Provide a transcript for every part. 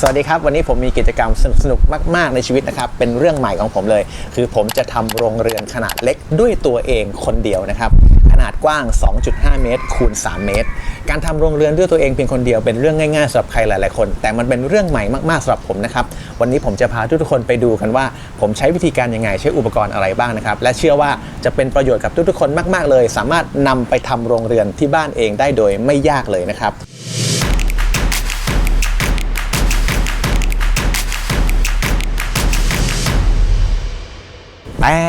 สวัสดีครับวันนี้ผมมีกิจกรรมสนุกมากๆในชีวิตนะครับเป็นเรื่องใหม่ของผมเลยคือผมจะทำโรงเรือนขนาดเล็กด้วยตัวเองคนเดียวนะครับขนาดกว้าง 2.5 เมตรคูณ 3 เมตรการทำโรงเรือนด้วยตัวเองเพียงคนเดียวเป็นเรื่องง่ายๆสำหรับใครหลายๆคนแต่มันเป็นเรื่องใหม่มากๆสำหรับผมนะครับวันนี้ผมจะพาทุกคนไปดูกันว่าผมใช้วิธีการยังไงใช้อุปกรณ์อะไรบ้างนะครับและเชื่อว่าจะเป็นประโยชน์กับทุกๆคนมากๆเลยสามารถนำไปทำโรงเรือนที่บ้านเองได้โดยไม่ยากเลยนะครับแต่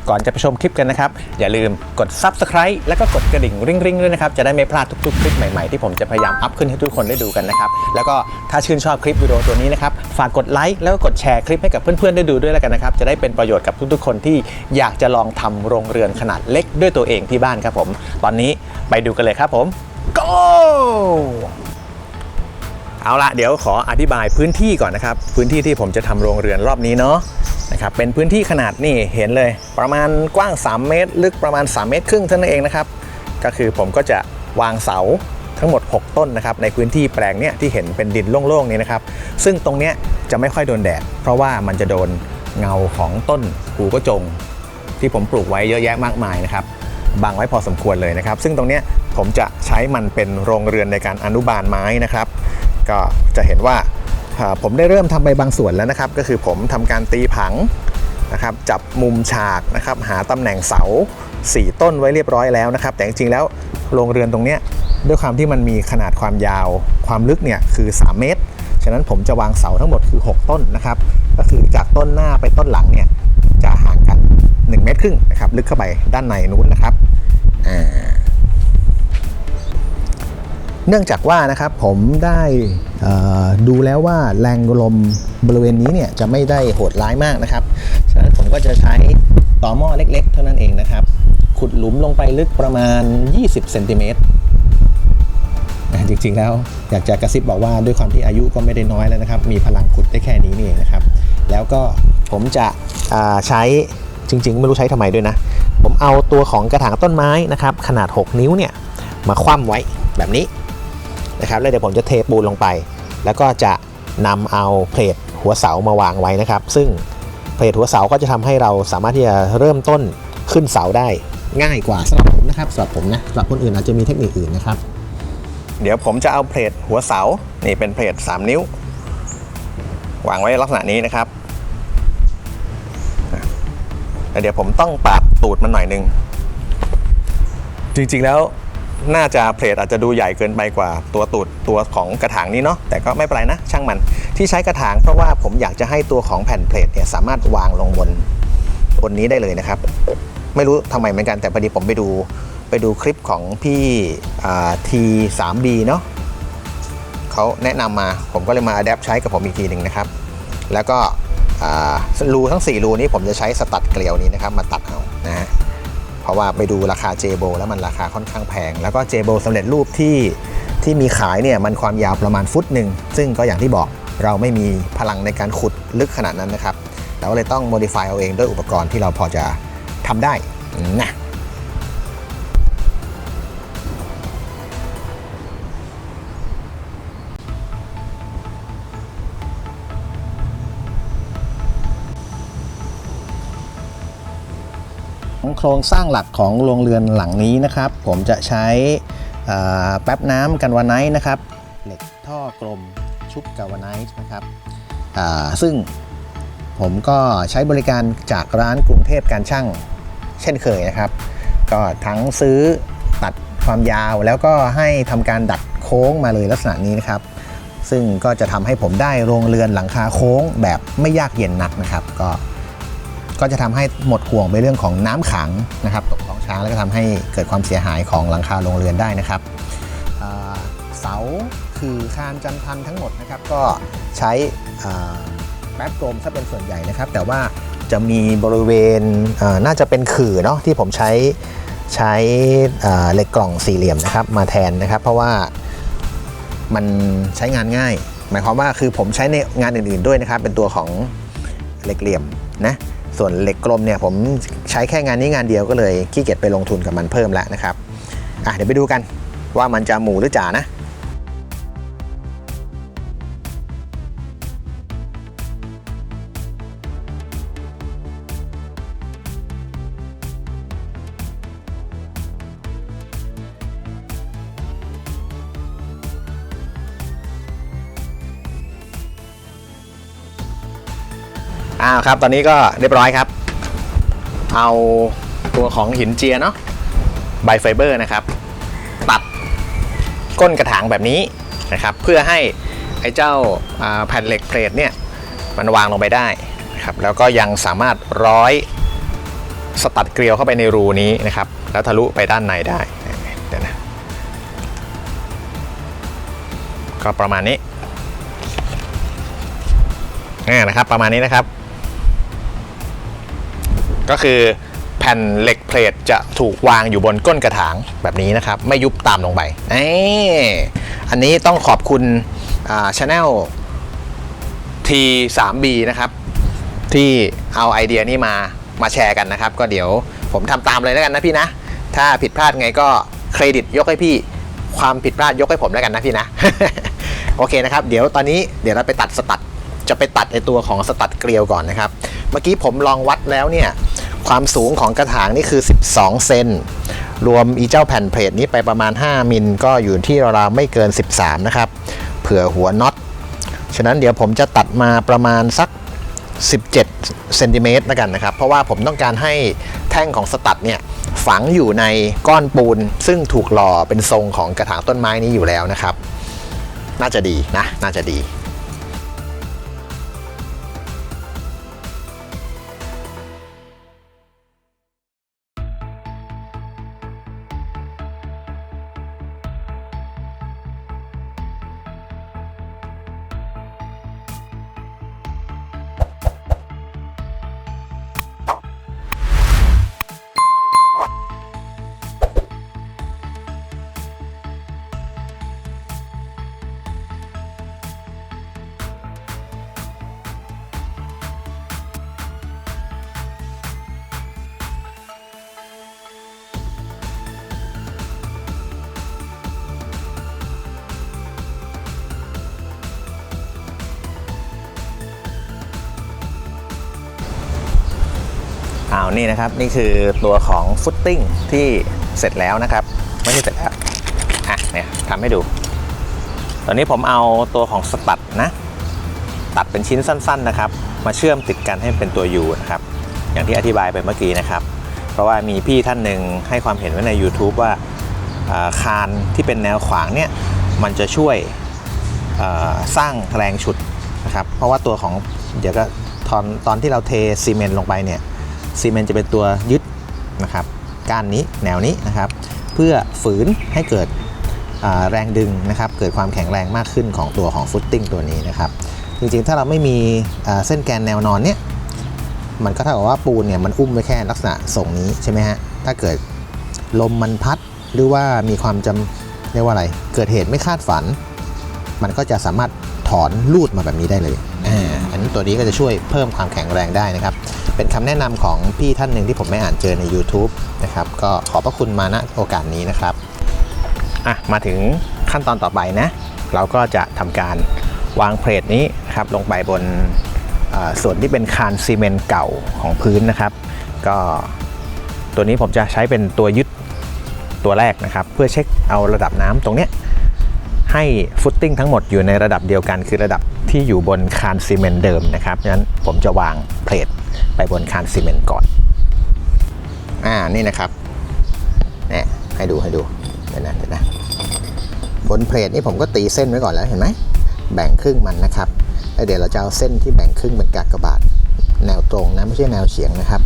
ก่อนจะไปชมคลิปกันนะครับอย่าลืมกด Subscribe แล้วก็กดกระดิ่งริงๆด้วยนะครับจะได้ไม่พลาดทุกๆคลิปใหม่ๆที่ผมจะพยายามอัพขึ้นให้ทุกคนได้ดูกันนะครับแล้วก็ถ้าชื่นชอบคลิปวิดีโอตัวนี้นะครับฝากกดไลค์แล้วก็กดแชร์คลิปให้กับเพื่อนๆได้ดูด้วยแล้วกันนะครับจะได้เป็นประโยชน์กับทุกๆคนที่อยากจะลองทำโรงเรือนขนาดเล็กด้วยตัวเองที่บ้านครับผมตอนนี้ไปดูกันเลยครับผม go เอาละเดี๋ยวขออธิบายพื้นที่ก่อนนะครับพื้นที่ที่ผมจะทำโรงเรือนรอบนี้เนาะนะครับเป็นพื้นที่ขนาดนี่เห็นเลยประมาณกว้าง3 เมตรลึกประมาณ3 เมตรครึ่งเท่านั้นเองนะครับก็คือผมก็จะวางเสาทั้งหมด6ต้นนะครับในพื้นที่แปลงเนี้ยที่เห็นเป็นดินโล่งๆนี้นะครับซึ่งตรงเนี้ยจะไม่ค่อยโดนแดดเพราะว่ามันจะโดนเงาของต้นหูกระจงที่ผมปลูกไว้เยอะแยะมากมายนะครับบังไว้พอสมควรเลยนะครับซึ่งตรงเนี้ยผมจะใช้มันเป็นโรงเรือนในการอนุบาลไม้นะครับก็จะเห็นว่าผมได้เริ่มทำไปบางส่วนแล้วนะครับก็คือผมทำการตีผังนะครับจับมุมฉากนะครับหาตำแหน่งเสา4 ต้นไว้เรียบร้อยแล้วนะครับแต่จริงๆแล้วโรงเรือนตรงนี้ด้วยความที่มันมีขนาดความยาวความลึกเนี่ยคือ3 เมตรฉะนั้นผมจะวางเสาทั้งหมดคือ6 ต้นนะครับก็คือจากต้นหน้าไปต้นหลังเนี่ยจะห่างกัน1 เมตรครึ่งนะครับลึกเข้าไปด้านในนู้นนะครับเนื่องจากว่านะครับผมได้ดูแล้วว่าแรงลมบริเวณนี้เนี่ยจะไม่ได้โหดร้ายมากนะครับฉะนั้นผมก็จะใช้ต่อหม้อเล็กๆเท่านั้นเองนะครับขุดหลุมลงไปลึกประมาณ20 เซนติเมตรจริงๆแล้วอยากจะกระซิบบอกว่าด้วยความที่อายุก็ไม่ได้น้อยแล้วนะครับมีพลังขุดได้แค่นี้นี่เองนะครับแล้วก็ผมจะใช้จริงๆไม่รู้ใช้ทำไมด้วยนะผมเอาตัวของกระถางต้นไม้นะครับขนาด6 นิ้วเนี่ยมาคว่ำไว้แบบนี้นะครับแล้วเดี๋ยวผมจะเทปูนลงไปแล้วก็จะนำเอาเพลทหัวเสามาวางไว้นะครับซึ่งเพลทหัวเสาก็จะทำให้เราสามารถที่จะเริ่มต้นขึ้นเสาได้ง่ายกว่าสำหรับผมนะครับสำหรับผมนะสำหรับคนอื่นอาจจะมีเทคนิคอื่นนะครับเดี๋ยวผมจะเอาเพลทหัวเสานี่เป็นเพลท3 นิ้ววางไว้ลักษณะนี้นะครับแล้วเดี๋ยวผมต้องปาดตูดมันหน่อยนึงจริงๆแล้วน่าจะเพลทอาจจะดูใหญ่เกินไปกว่าตัวตูดตัวของกระถางนี้เนาะแต่ก็ไม่เป็นไรนะช่างมันที่ใช้กระถางเพราะว่าผมอยากจะให้ตัวของแผ่นเพลทเนี่ยสามารถวางลงบนนี้ได้เลยนะครับไม่รู้ทำไมเหมือนกันแต่พอดีผมไปดูคลิปของพี่T3B เนาะเขาแนะนำมาผมก็เลยมาอัดแอปใช้กับผมอีกทีหนึ่งนะครับแล้วก็รูทั้ง4 รูนี้ผมจะใช้สตัดเกลียวนี้นะครับมาตัดเอานะฮะเพราะว่าไปดูราคาเจโบแล้วมันราคาค่อนข้างแพงแล้วก็เจโบสำเร็จรูปที่มีขายเนี่ยมันความยาวประมาณฟุตหนึ่งซึ่งก็อย่างที่บอกเราไม่มีพลังในการขุดลึกขนาดนั้นนะครับเราก็เลยต้องโมดิฟายเอาเองด้วยอุปกรณ์ที่เราพอจะทำได้นะโครงสร้างหลักของโรงเรือนหลังนี้นะครับผมจะใช้แป๊บน้ำกันวาไนท์นะครับเหล็กท่อกลมชุบกันวาไนท์นะครับซึ่งผมก็ใช้บริการจากร้านกรุงเทพการช่างเช่นเคยนะครับก็ทั้งซื้อตัดความยาวแล้วก็ให้ทำการดัดโค้งมาเลยลักษณะนี้นะครับซึ่งก็จะทำให้ผมได้โรงเรือนหลังคาโค้งแบบไม่ยากเย็นนักนะครับก็จะทำให้หมดห่วงไปเรื่องของน้ำขังนะครับตกท้องช้างแล้วก็ทำให้เกิดความเสียหายของหลังคาโรงเรือนได้นะครับเสาคือคานจันทันทั้งหมดนะครับก็ใช้แป๊บกลมซะเป็นส่วนใหญ่นะครับแต่ว่าจะมีบริเวณน่าจะเป็นขื่อเนาะที่ผมใช้เหล็กกล่อง4 เหลี่ยมนะครับมาแทนนะครับเพราะว่ามันใช้งานง่ายหมายความว่าคือผมใช้ในงานอื่นๆด้วยนะครับเป็นตัวของเหล็กเหลี่ยมนะส่วนเหล็กกลมเนี่ยผมใช้แค่งานนี้งานเดียวก็เลยขี้เกียจไปลงทุนกับมันเพิ่มแล้วนะครับเดี๋ยวไปดูกันว่ามันจะหมูหรือจ่านะ ครับตอนนี้ก็เรียบร้อยครับเอาตัวของหินเจียเนาะไบไฟเบอร์นะครับตัดก้นกระถางแบบนี้นะครับเพื่อให้ไอ้เจ้าแผ่นเหล็กเพลทเนี่ยมันวางลงไปได้นะครับแล้วก็ยังสามารถร้อยสตัดเกลียวเข้าไปในรูนี้นะครับแล้วทะลุไปด้านในได้เดี๋ยวนะก็ประมาณนี้นะครับประมาณนี้นะครับก็คือแผ่นเหล็กเพลทจะถูกวางอยู่บนก้นกระถางแบบนี้นะครับไม่ยุบตามลงไปอันนี้ต้องขอบคุณchannel T3B นะครับที่เอาไอเดียนี้มาแชร์กันนะครับก็เดี๋ยวผมทำตามเลยแล้วกันนะพี่นะถ้าผิดพลาดไงก็เครดิตยกให้พี่ความผิดพลาดยกให้ผมแล้วกันนะพี่นะ โอเคนะครับเดี๋ยวตอนนี้เดี๋ยวเราไปตัดสตัดจะไปตัดไอตัวของสตัดเกลียวก่อนนะครับเมื่อกี้ผมลองวัดแล้วเนี่ยความสูงของกระถางนี่คือ12เซนรวมอีเจ้าแผ่นเพลทนี้ไปประมาณ5มิลก็อยู่ที่ราวๆไม่เกิน13นะครับเผื่อหัวน็อตฉะนั้นเดี๋ยวผมจะตัดมาประมาณสัก17เซนติเมตรแล้วกันนะครับเพราะว่าผมต้องการให้แท่งของสตัดเนี่ยฝังอยู่ในก้อนปูนซึ่งถูกหล่อเป็นทรงของกระถางต้นไม้นี้อยู่แล้วนะครับน่าจะดีนะน่าจะดีนี่นะครับนี่คือตัวของฟุตติ้งที่เสร็จแล้วนะครับไม่ใช่เสร็จแล้วเนี่ยทำให้ดูตอนนี้ผมเอาตัวของสตัดนะตัดเป็นชิ้นสั้นๆนะครับมาเชื่อมติดกันให้เป็นตัว U นะครับอย่างที่อธิบายไปเมื่อกี้นะครับเพราะว่ามีพี่ท่านหนึ่งให้ความเห็นไว้ใน YouTube ว่าคานที่เป็นแนวขวางเนี่ยมันจะช่วยสร้างแรงฉุดนะครับเพราะว่าตัวของเดี๋ยวก็ตอนที่เราเทซีเมนต์ลงไปเนี่ยซีเมนต์จะเป็นตัวยึดนะครับก้านนี้แนวนี้นะครับเพื่อฝืนให้เกิดแรงดึงนะครับเกิดความแข็งแรงมากขึ้นของตัวของฟุตติ้งตัวนี้นะครับจริงๆถ้าเราไม่มีเส้นแกนแนวนอนเนี่ยมันก็เท่ากับว่าปูนเนี่ยมันอุ้มไว้แค่ลักษณะทรงนี้ใช่ไหมฮะถ้าเกิดลมมันพัดหรือว่ามีความเรียกว่าอะไรเกิดเหตุไม่คาดฝันมันก็จะสามารถถอนลูดมาแบบนี้ได้เลยอันนี้ตัวนี้ก็จะช่วยเพิ่มความแข็งแรงได้นะครับเป็นคำแนะนำของพี่ท่านหนึ่งที่ผมไม่อ่านเจอใน YouTube นะครับก็ขอบพระคุณมาณโอกาสนี้นะครับมาถึงขั้นตอนต่อไปนะเราก็จะทำการวางเพลทนี้นะครับลงไปบนส่วนที่เป็นคานซีเมนต์เก่าของพื้นนะครับก็ตัวนี้ผมจะใช้เป็นตัวยึดตัวแรกนะครับเพื่อเช็คเอาระดับน้ำตรงเนี้ยให้ฟุตติ้งทั้งหมดอยู่ในระดับเดียวกันคือระดับที่อยู่บนคานซีเมนต์เดิมนะครับฉะนั้นผมจะวางเพลทไปบนคานซีเมนต์ก่อนนี่นะครับเนี่ยให้ดูเดี๋ยวนะบนเพลทนี่ผมก็ตีเส้นไว้ก่อนแล้วเห็นไหมแบ่งครึ่งมันนะครับแล้วเดี๋ยวเราจะเอาเส้นที่แบ่งครึ่งเป็นกากบาทแนวตรงนะไม่ใช่แนวเฉียงนะครับ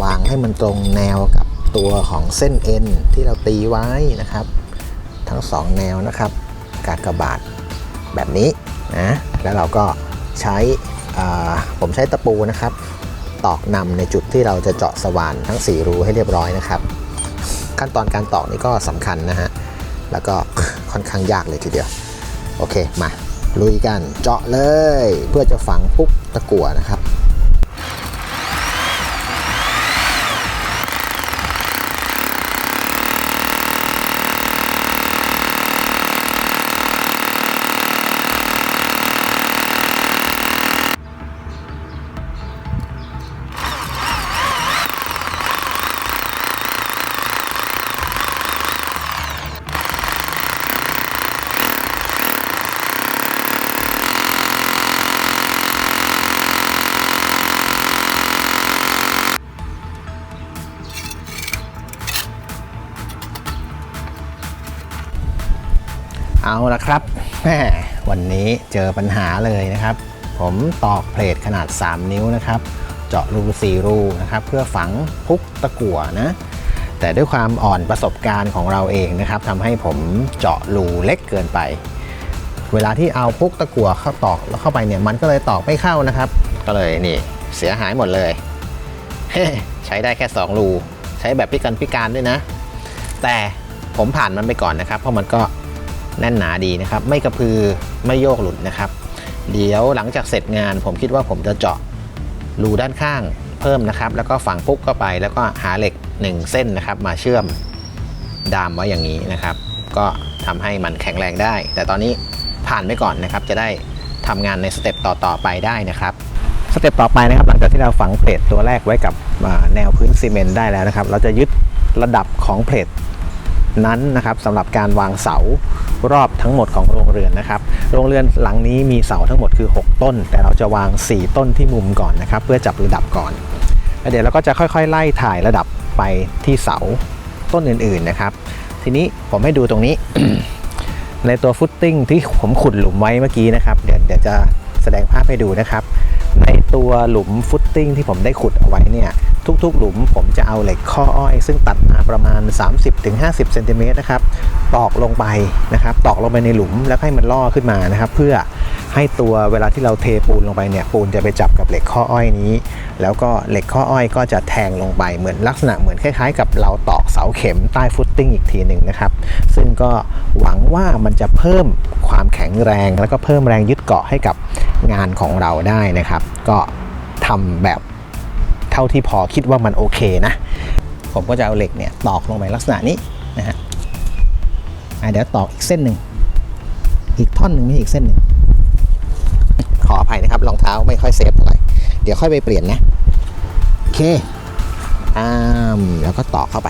วางให้มันตรงแนวกับตัวของเส้นเอ็นที่เราตีไว้นะครับทั้ง2แนวนะครับกากบาทแบบนี้นะแล้วเราก็ใช้ผมใช้ตะปูนะครับตอกนำในจุดที่เราจะเจาะสว่านทั้ง4รูให้เรียบร้อยนะครับขั้นตอนการตอกนี่ก็สำคัญนะฮะแล้วก็ค่อนข้างยากเลยทีเดียวโอเคมาลุยกันเจาะเลยเพื่อจะฝังปุ๊บตะกั่วนะครับ เอาละครับแหมวันนี้เจอปัญหาเลยนะครับผมตอกเพลทขนาด3 นิ้วนะครับเจาะรู4 รูนะครับเพื่อฝังพุกตะกั่วนะแต่ด้วยความอ่อนประสบการณ์ของเราเองนะครับทำให้ผมเจาะรูเล็กเกินไปเวลาที่เอาพุกตะกั่วเข้าตอกแล้วเข้าไปเนี่ยมันก็เลยตอกไม่เข้านะครับก็เลยนี่เสียหายหมดเลยใช้ได้แค่2 รูใช้แบบพิการด้วยนะแต่ผมผ่านมันไปก่อนนะครับเพราะมันก็แน่นหนาดีนะครับไม่กระพือไม่โยกหลุดนะครับเดี๋ยวหลังจากเสร็จงานผมคิดว่าผมจะเจาะรูด้านข้างเพิ่มนะครับแล้วก็ฝังปุ๊กเข้าไปแล้วก็หาเหล็ก1 เส้นนะครับมาเชื่อมดามไว้อย่างนี้นะครับก็ทำให้มันแข็งแรงได้แต่ตอนนี้ผ่านไปก่อนนะครับจะได้ทำงานในสเต็ปต่อไปได้นะครับสเต็ปต่อไปนะครับหลังจากที่เราฝังเพลทตัวแรกไว้กับแนวพื้นซีเมนต์ได้แล้วนะครับเราจะยึดระดับของเพลทนั้นนะครับสำหรับการวางเสารอบทั้งหมดของโรงเรือนนะครับโรงเรือนหลังนี้มีเสาทั้งหมดคือ6 ต้นแต่เราจะวาง4 ต้นที่มุมก่อนนะครับเพื่อจับระดับก่อนแล้วเดี๋ยวเราก็จะค่อยๆไล่ถ่ายระดับไปที่เสาต้นอื่นๆนะครับทีนี้ผมให้ดูตรงนี้ ในตัวฟุตติ้งที่ผมขุดหลุมไว้เมื่อกี้นะครับเดี๋ยวจะแสดงภาพให้ดูนะครับในตัวหลุมฟุตติ้งที่ผมได้ขุดเอาไว้เนี่ยทุกๆหลุมผมจะเอาเหล็กข้ออ้อยซึ่งตัดมาประมาณ 30-50 เซนติเมตรนะครับตอกลงไปนะครับตอกลงไปในหลุมแล้วให้มันล่อขึ้นมานะครับเพื่อให้ตัวเวลาที่เราเทปูนลงไปเนี่ยปูนจะไปจับกับเหล็กข้ออ้อยนี้แล้วก็เหล็กข้ออ้อยก็จะแทงลงไปเหมือนลักษณะเหมือนคล้ายๆกับเราตอกเสาเข็มใต้ฟุตติ้งอีกทีหนึ่งนะครับซึ่งก็หวังว่ามันจะเพิ่มความแข็งแรงแล้วก็เพิ่มแรงยึดเกาะให้กับงานของเราได้นะครับก็ทำแบบเท่าที่พอคิดว่ามันโอเคนะผมก็จะเอาเหล็กเนี่ยตอกลงไปลักษณะนี้นะฮะเดี๋ยวตอกอีกเส้นหนึ่งอีกท่อนหนึ่งนี่อีกเส้นหนึ่งขออภัยนะครับรองเท้าไม่ค่อยเซฟเท่าไหร่เดี๋ยวค่อยไปเปลี่ยนนะโอเคแล้วก็ตอกเข้าไป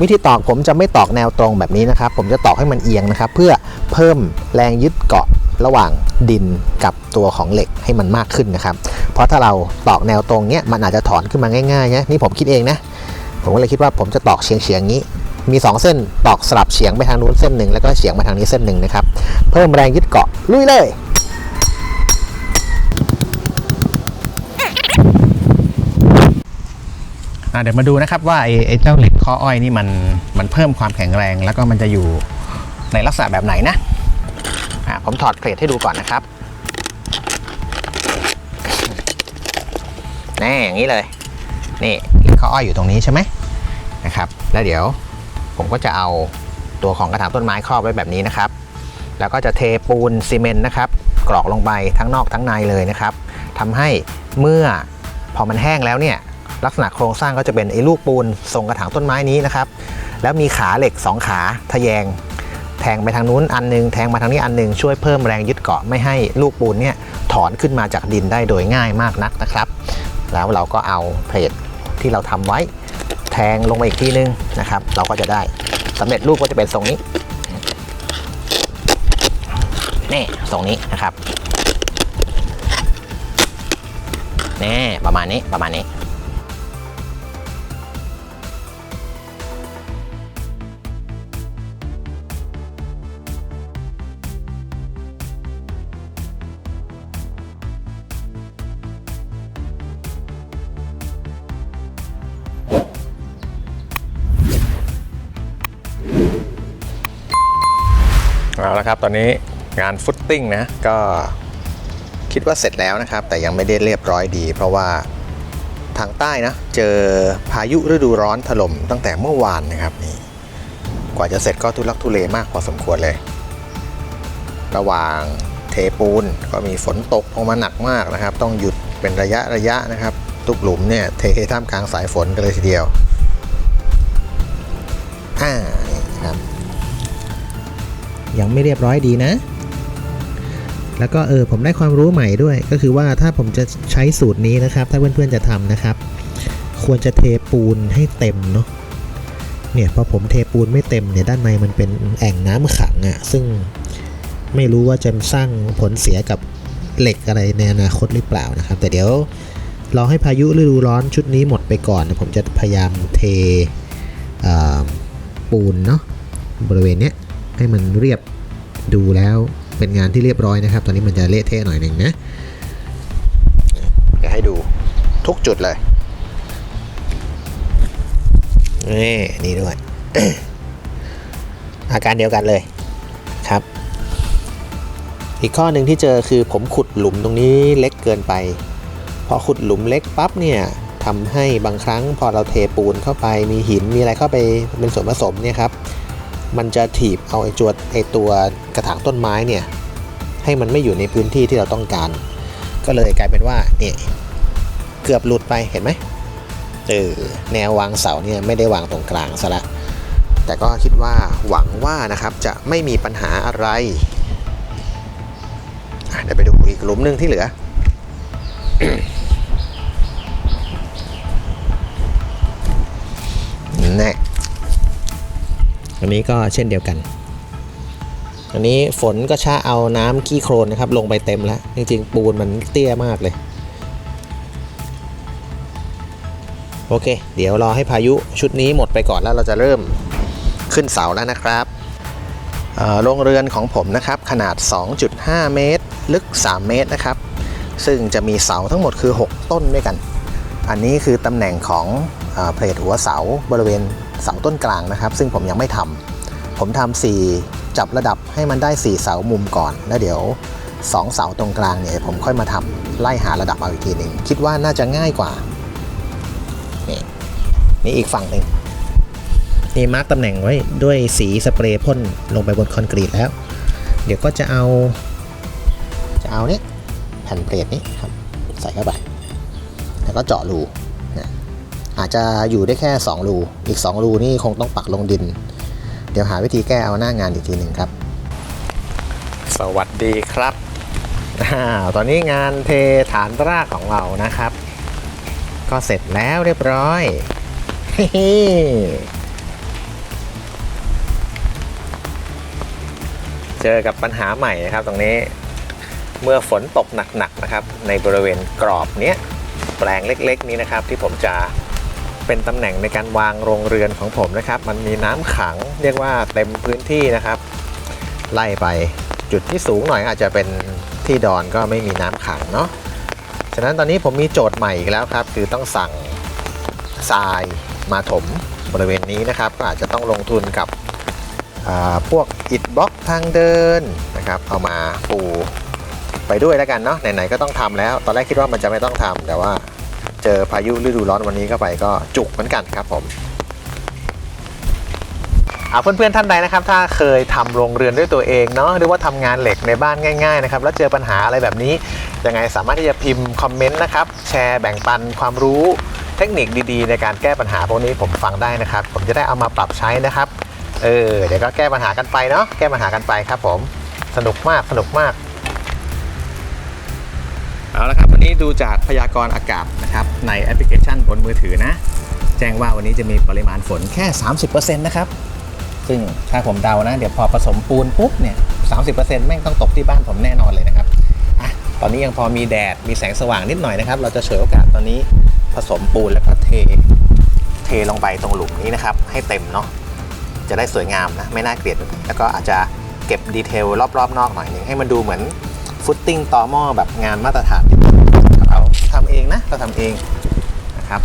วิธีตอกผมจะไม่ตอกแนวตรงแบบนี้นะครับผมจะตอกให้มันเอียงนะครับเพื่อเพิ่มแรงยึดเกาะระหว่างดินกับตัวของเหล็กให้มันมากขึ้นนะครับเพราะถ้าเราตอกแนวตรงเนี้ยมันอาจจะถอนขึ้นมาง่ายๆนะนี่ผมคิดเองนะผมก็เลยคิดว่าผมจะตอกเฉียงๆนี้มี2 เส้นตอกสลับเฉียงไปทางนู้นเส้นหนึ่งแล้วก็เฉียงมาทางนี้เส้นหนึ่งนะครับเพิ่มแรงยึดเกาะลุยเลยเดี๋ยวมาดูนะครับว่าไอ้เจ้าเหล็กข้ออ้อยนี่มันเพิ่มความแข็งแรงแล้วก็มันจะอยู่ในลักษณะแบบไหนนะผมถอดเพลทให้ดูก่อนนะครับนี่อย่างนี้เลยนี่ข้ออ้อยอยู่ตรงนี้ใช่ไหมนะครับแล้วเดี๋ยวผมก็จะเอาตัวของกระถางต้นไม้ครอบไว้แบบนี้นะครับแล้วก็จะเทปูนซีเมนต์นะครับกรอกลงไปทั้งนอกทั้งในเลยนะครับทำให้เมื่อพอมันแห้งแล้วเนี่ยลักษณะโครงสร้างก็จะเป็นไอ้ลูกปูนทรงกระถางต้นไม้นี้นะครับแล้วมีขาเหล็ก2 ขาทะแยงแทงไปทางนู้นอันนึงแทงมาทางนี้อันนึงช่วยเพิ่มแรงยึดเกาะไม่ให้ลูกปูนเนี่ยถอนขึ้นมาจากดินได้โดยง่ายมากนักนะครับแล้วเราก็เอาเพลทที่เราทำไว้แทงลงมาอีกทีนึงนะครับเราก็จะได้สำเร็จรูปก็จะเป็นทรงนี้นี่ทรงนี้นะครับนี่ประมาณนี้เอาละครับตอนนี้งานฟุตติ้งนะก็คิดว่าเสร็จแล้วนะครับแต่ยังไม่ได้เรียบร้อยดีเพราะว่าทางใต้นะเจอพายุฤดูร้อนถล่มตั้งแต่เมื่อวานนะครับนี่กว่าจะเสร็จก็ทุลักทุเลมากพอสมควรเลยระหว่างเทปูนก็มีฝนตกลงมาหนักมากนะครับต้องหยุดเป็นระยะนะครับทุกหลุมเนี่ยเทท่ามกลางสายฝนกันเลยทีเดียวครับยังไม่เรียบร้อยดีนะแล้วก็ผมได้ความรู้ใหม่ด้วยก็คือว่าถ้าผมจะใช้สูตรนี้นะครับถ้าเพื่อนๆจะทำนะครับควรจะเทปูนให้เต็มเนาะเนี่ยพอผมเทปูนไม่เต็มเนี่ยด้านในมันเป็นแอ่งน้ำขังอ่ะซึ่งไม่รู้ว่าจะสร้างผลเสียกับเหล็กอะไรในอนาคตหรือเปล่านะครับแต่เดี๋ยวรอให้พายุฤดูร้อนชุดนี้หมดไปก่อนผมจะพยายามเทปูนเนาะบริเวณเนี้ย ให้มันเรียบดูแล้วเป็นงานที่เรียบร้อยนะครับตอนนี้มันจะเละเทะหน่อยหนึ่งนะจะให้ดูทุกจุดเลยนี่ด้วย อาการเดียวกันเลยครับอีกข้อหนึ่งที่เจอคือผมขุดหลุมตรงนี้เล็กเกินไปพอขุดหลุมเล็กปั๊บเนี่ยทำให้บางครั้งพอเราเทปูนเข้าไปมีหินมีอะไรเข้าไปเป็นส่วนผสมเนี่ยครับมันจะถีบเอาไอ้ตัวกระถางต้นไม้เนี่ยให้มันไม่อยู่ในพื้นที่ที่เราต้องการก็เลยกลายเป็นว่าเนี่ยเกือบหลุดไปเห็นไหมแนววางเสาเนี่ยไม่ได้วางตรงกลางซะละแต่ก็คิดว่าหวังว่านะครับจะไม่มีปัญหาอะไรเดี๋ยวไปดูอีกหลุมหนึ่งที่เหลือ นี่อันนี้ก็เช่นเดียวกันอันนี้ฝนก็ช้าเอาน้ำขี้โคลนนะครับลงไปเต็มแล้วจริงๆปูนมันเตี้ยมากเลยโอเคเดี๋ยวรอให้พายุชุดนี้หมดไปก่อนแล้วเราจะเริ่มขึ้นเสาแล้วนะครับโรงเรือนของผมนะครับขนาด 2.5 เมตรลึก3 เมตรนะครับซึ่งจะมีเสาทั้งหมดคือ6ต้นด้วยกันอันนี้คือตำแหน่งของเพลทหัวเสาบริเวณเสาต้นกลางนะครับซึ่งผมยังไม่ทำผมทำ4จับระดับให้มันได้4เสามุมก่อนแล้วเดี๋ยว2เสาตรงกลางเนี่ยผมค่อยมาทำไล่หาระดับเอาอีกทีหนึ่งคิดว่าน่าจะง่ายกว่านี่อีกฝั่งหนึ่งนี่มาร์กตำแหน่งไว้ด้วยสีสเปรย์พ่นลงไปบนคอนกรีตแล้วเดี๋ยวก็จะเอาเนี่ยแผ่นเพลทนี้ครับใส่เข้าไปแล้วก็เจาะรูนะอาจจะอยู่ได้แค่2รูอีก2รูนี่คงต้องปักลงดินเดี๋ยวหาวิธีแก้เอาหน้างานอีกทีหนึ่งครับสวัสดีครับตอนนี้งานเทฐานรากของเรานะครับก็เสร็จแล้วเรียบร้อยเจอกับปัญหาใหม่นะครับตรงนี้เมื่อฝนตกหนักๆนะครับในบริเวณกรอบเนี้ยแปลงเล็กๆนี้นะครับที่ผมจะเป็นตำแหน่งในการวางโรงเรือนของผมนะครับมันมีน้ำขังเรียกว่าเต็มพื้นที่นะครับไล่ไปจุดที่สูงหน่อยอาจจะเป็นที่ดอนก็ไม่มีน้ำขังเนาะฉะนั้นตอนนี้ผมมีโจทย์ใหม่อีกแล้วครับคือต้องสั่งทรายมาถมบริเวณนี้นะครับก็อาจจะต้องลงทุนกับพวกอิฐบล็อกทางเดินนะครับเอามาปูไปด้วยแล้วกันเนาะไหนๆก็ต้องทำแล้วตอนแรกคิดว่ามันจะไม่ต้องทำแต่ว่าเจอพายุฤดูร้อนวันนี้เข้าไปก็จุกเหมือนกันครับผมเพื่อนๆท่านใดนะครับถ้าเคยทำโรงเรือนด้วยตัวเองเนาะหรือว่าทำงานเหล็กในบ้านง่ายๆนะครับแล้วเจอปัญหาอะไรแบบนี้ยังไงสามารถที่จะพิมพ์คอมเมนต์นะครับแชร์แบ่งปันความรู้เทคนิคดีๆในการแก้ปัญหาพวกนี้ผมฟังได้นะครับผมจะได้เอามาปรับใช้นะครับเดี๋ยวก็แก้ปัญหากันไปเนาะแก้ปัญหากันไปครับผมสนุกมากเอาละครับวันนี้ดูจากพยากรณ์อากาศนะครับในแอปพลิเคชันบนมือถือนะแจ้งว่าวันนี้จะมีปริมาณฝนแค่ 30% นะครับซึ่งถ้าผมเดานะเดี๋ยวพอผสมปูนปุ๊บเนี่ย 30% แม่งต้องตกที่บ้านผมแน่นอนเลยนะครับตอนนี้ยังพอมีแดดมีแสงสว่างนิดหน่อยนะครับเราจะฉวยโอกาสตอนนี้ผสมปูนแล้วก็เทลงไปตรงหลุมนี้นะครับให้เต็มเนาะจะได้สวยงามนะไม่น่าเกลียดแล้วก็อาจจะเก็บดีเทลรอบๆนอกหน่อยนึงให้มันดูเหมือนฟุตติ้งต่อหม้อแบบงานมาตรฐานเราทำเองนะเราทำเองนะครับ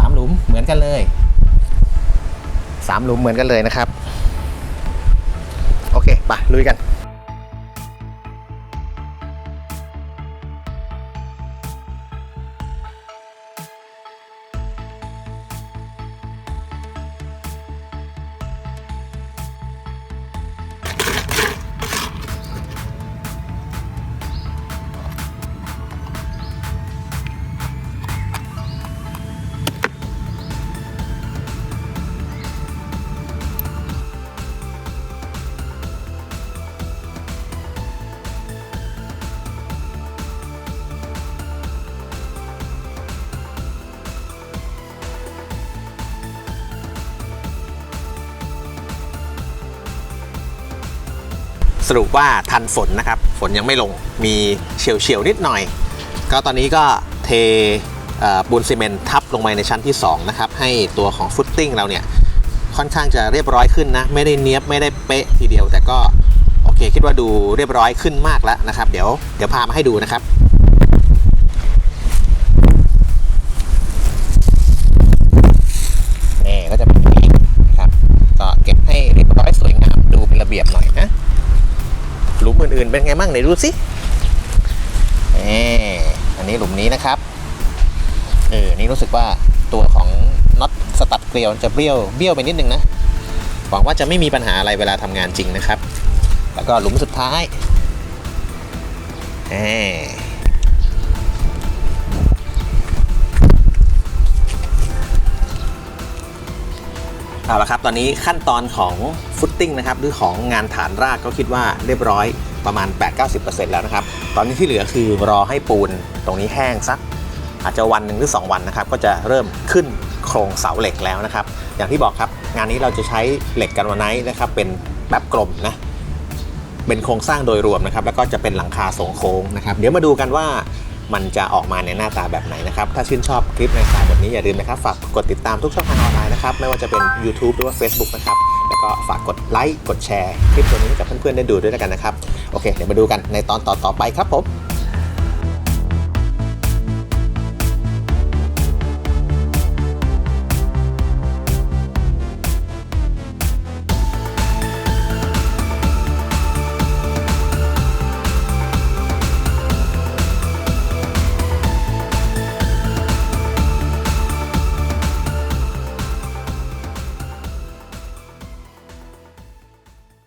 3 หลุมเหมือนกันเลย3 หลุมเหมือนกันเลยนะครับโอเคไปลุยกันสรุปว่าทันฝนนะครับฝนยังไม่ลงมีเฉียวนิดหน่อยก็ตอนนี้ก็เทปูนซีเมนต์ทับลงไปในชั้นที่2นะครับให้ตัวของฟุตติ้งเราเนี่ย ค่อนข้างจะเรียบร้อยขึ้นนะไม่ได้เนียบไม่ได้เป๊ะทีเดียวแต่ก็โอเคคิดว่าดูเรียบร้อยขึ้นมากแล้วนะครับเดี๋ยวพามาให้ดูนะครับนี่ก็จะเป็นแบบนี้นะครับก็เก็บให้เรียบร้อยสวยงามดูเป็นระเบียบหน่อยนะหลุมอื่นๆเป็นไงบ้างไหนดูสิอันนี้หลุมนี้นะครับนี่รู้สึกว่าตัวของน็อตสตัดเกลียวจะเบี้ยวไปนิดนึงนะหวังว่าจะไม่มีปัญหาอะไรเวลาทำงานจริงนะครับแล้วก็หลุมสุดท้ายเอาละครับตอนนี้ขั้นตอนของฟุตติ้งนะครับหรือของงานฐานรากก็คิดว่าเรียบร้อยประมาณ 8-90% แล้วนะครับตอนนี้ที่เหลือคือรอให้ปูนตรงนี้แห้งสักอาจจะวันหนึ่งหรือ2วันนะครับก็จะเริ่มขึ้นโครงเสาเหล็กแล้วนะครับอย่างที่บอกครับงานนี้เราจะใช้เหล็กกันวาไนท์นะครับเป็นแบบกลมนะเป็นโครงสร้างโดยรวมนะครับแล้วก็จะเป็นหลังคาทรงโค้งนะครับเดี๋ยวมาดูกันว่ามันจะออกมาในหน้าตาแบบไหนนะครับถ้าชื่นชอบคลิปในสไตล์แบบนี้อย่าลืมนะครับฝากกดติดตามทุกช่องทางออนไลน์นะครับไม่ว่าจะเป็น YouTube หรือว่า Facebook นะครับแล้วก็ฝากกดไลค์กดแชร์คลิปตัวนี้ให้กับเพื่อนๆได้ดูด้วยแล้วกันนะครับโอเคเดี๋ยวมาดูกันในตอนต่อไปครับผม